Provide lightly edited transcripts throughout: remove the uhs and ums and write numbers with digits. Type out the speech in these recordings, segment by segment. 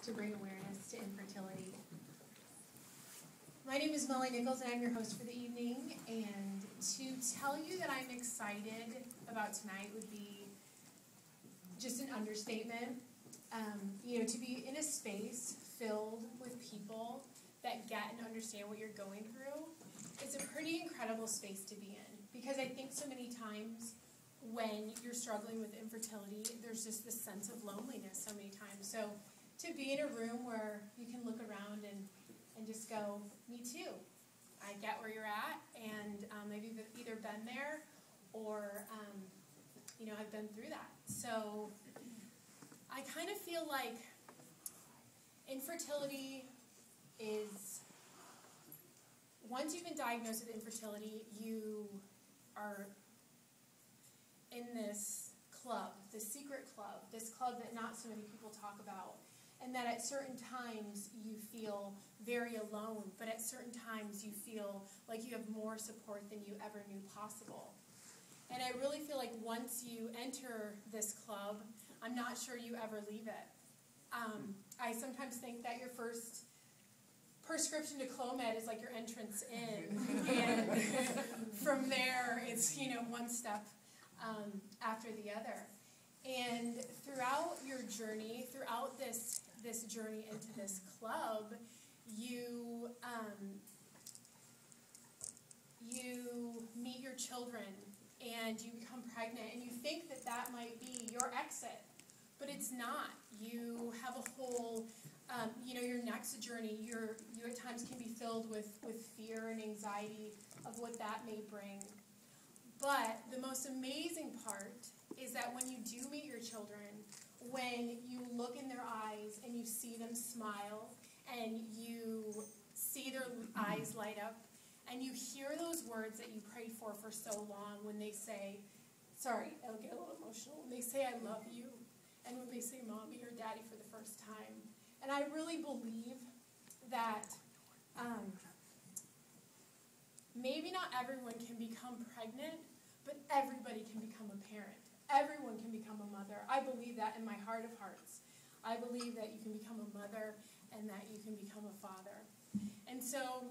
to bring awareness to infertility. My name is Nichols, and I'm your host for the evening. And to tell you that I'm excited about tonight would be just an understatement. To be in a space filled with people that get and understand what you're going through is a pretty incredible space to be in. Because I think so many times when you're struggling with infertility, there's just this sense of loneliness so many times. So to be in a room where you can look around and just go, me too. I get where you're at, and maybe you've either been there or, I've been through that. So I kind of feel like infertility is, once you've been diagnosed with infertility, you are in this club, this secret club, this club that not so many people talk about, and that at certain times you feel very alone, but at certain times you feel like you have more support than you ever knew possible. And I really feel like once you enter this club, I'm not sure you ever leave it. I sometimes think that your first prescription to Clomid is like your entrance in, and from there it's one step after the other. And throughout your journey, throughout this journey into this club, you meet your children and you become pregnant, and you think that that might be your exit, but it's not. You have a whole your next journey, you at times can be filled with fear and anxiety of what that may bring. But the most amazing part is that when you do meet your children, when you look in their eyes and you see them smile and you see their eyes light up and you hear those words that you prayed for so long when they say, sorry, I'll get a little emotional, when they say I love you, and when they say mommy or daddy for the first time. And I really believe that maybe not everyone can become pregnant, but everybody can become a parent. Everyone can become a mother. I believe that in my heart of hearts. I believe that you can become a mother and that you can become a father. And so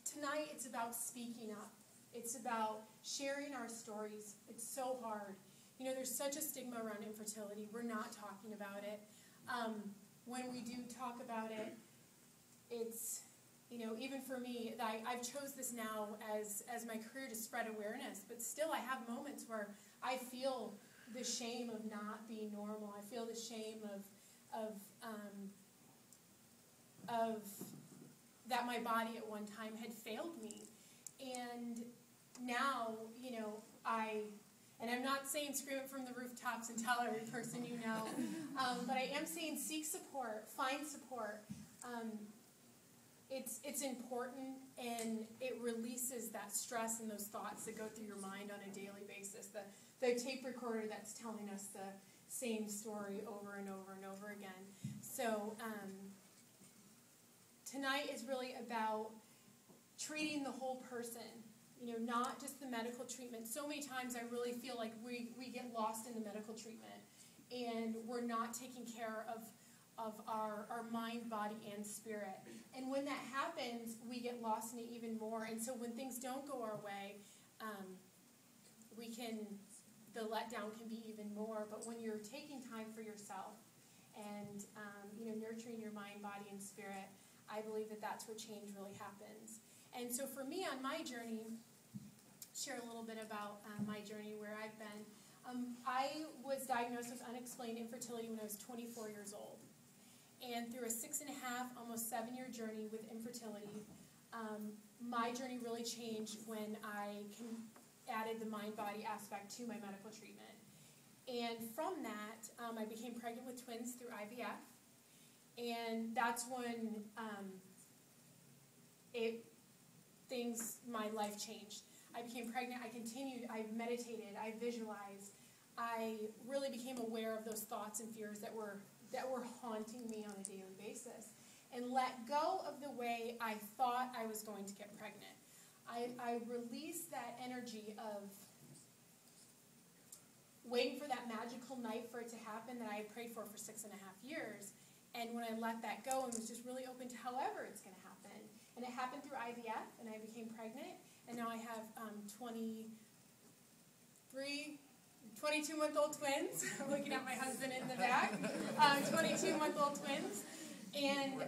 tonight it's about speaking up. It's about sharing our stories. It's so hard. There's such a stigma around infertility. We're not talking about it. When we do talk about it, it's, even for me, I've chose this now as my career to spread awareness, but still I have moments where I feel the shame of not being normal. I feel the shame of that my body at one time had failed me. And now, and I'm not saying scream it from the rooftops and tell every person you know, but I am saying seek support, find support. It's important, and it releases that stress and those thoughts that go through your mind on a daily basis. The tape recorder that's telling us the same story over and over and over again. So tonight is really about treating the whole person. Not just the medical treatment. So many times I really feel like we get lost in the medical treatment, and we're not taking care of our mind, body, and spirit. And when that happens, we get lost in it even more. And so when things don't go our way, the letdown can be even more. But when you're taking time for yourself and nurturing your mind, body, and spirit, I believe that that's where change really happens. And so for me on my journey, share a little bit about my journey, where I've been. I was diagnosed with unexplained infertility when I was 24 years old. And through a 6.5, almost 7-year journey with infertility, my journey really changed when I added the mind-body aspect to my medical treatment. And from that, I became pregnant with twins through IVF. And that's when my life changed. I became pregnant, I continued, I meditated, I visualized. I really became aware of those thoughts and fears that were haunting me on a daily basis, and let go of the way I thought I was going to get pregnant. I released that energy of waiting for that magical night for it to happen that I had prayed for 6.5 years, And when I let that go and was just really open to however it's going to happen. And it happened through IVF, and I became pregnant, and now I have 22-month-old twins. I'm looking at my husband in the back. 22-month-old twins. And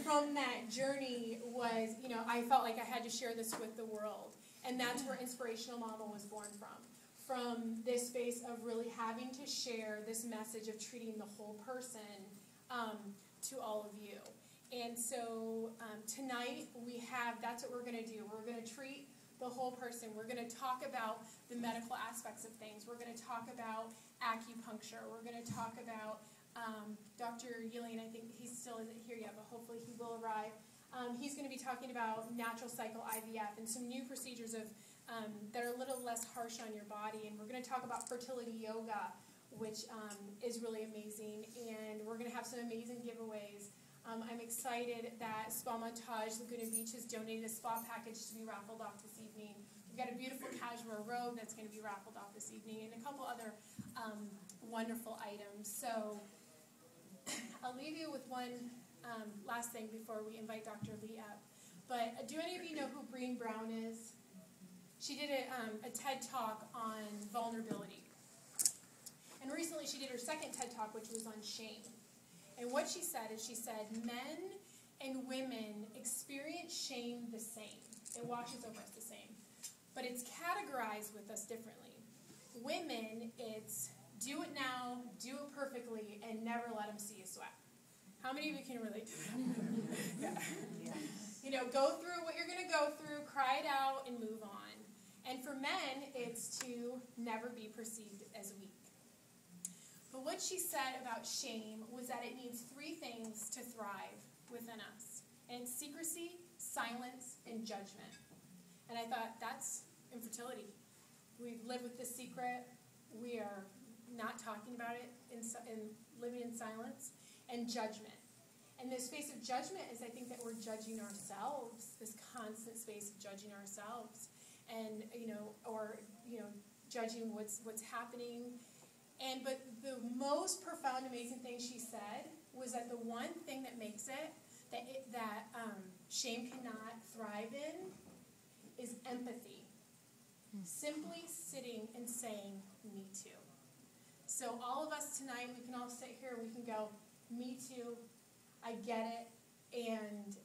from that journey was, I felt like I had to share this with the world. And that's where Inspirational Mama was born from this space of really having to share this message of treating the whole person to all of you. And so tonight that's what we're going to do. We're going to treat the whole person. We're going to talk about the medical aspects of things. We're going to talk about acupuncture. We're going to talk about Dr. Yillian. I think he still isn't here yet, but hopefully he will arrive. He's going to be talking about natural cycle IVF and some new procedures that are a little less harsh on your body. And we're going to talk about fertility yoga, which is really amazing. And we're going to have some amazing giveaways. I'm excited that Spa Montage Laguna Beach has donated a spa package to be raffled off this evening. We've got a beautiful cashmere robe that's going to be raffled off this evening, and a couple other wonderful items. So I'll leave you with one last thing before we invite Dr. Lee up. But do any of you know who Brené Brown is? She did a TED Talk on vulnerability. And recently she did her second TED Talk, which was on shame. And what she said is, men and women experience shame the same. It washes over us the same. But it's categorized with us differently. Women, it's do it now, do it perfectly, and never let them see you sweat. How many of you can relate to that? Yeah. Go through what you're going to go through, cry it out, and move on. And for men, it's to never be perceived as weak. But what she said about shame was that it needs three things to thrive within us. And it's secrecy, silence, and judgment. And I thought, that's infertility. We live with the secret. We are not talking about it and living in silence. And judgment. And this space of judgment is, I think, that we're judging ourselves, this constant space of judging ourselves. And, judging what's happening. But the most profound, amazing thing she said was that the one thing that makes it, that shame cannot thrive in, is empathy. Simply sitting and saying, me too. So all of us tonight, we can all sit here and we can go, me too, I get it, and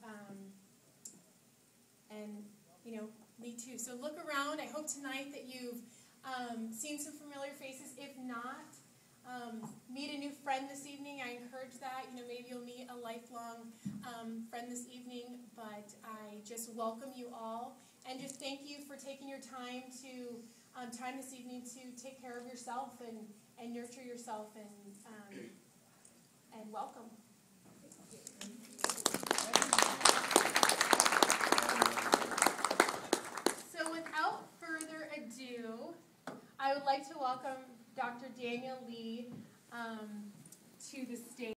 me too. So look around. I hope tonight that you've seen some familiar faces. If not, meet a new friend this evening. I encourage that. Maybe you'll meet a lifelong friend this evening. But I just welcome you all, and just thank you for taking your time this evening to take care of yourself and nurture yourself and welcome. So without further ado, I would like to welcome Dr. Daniel Lee to the stage.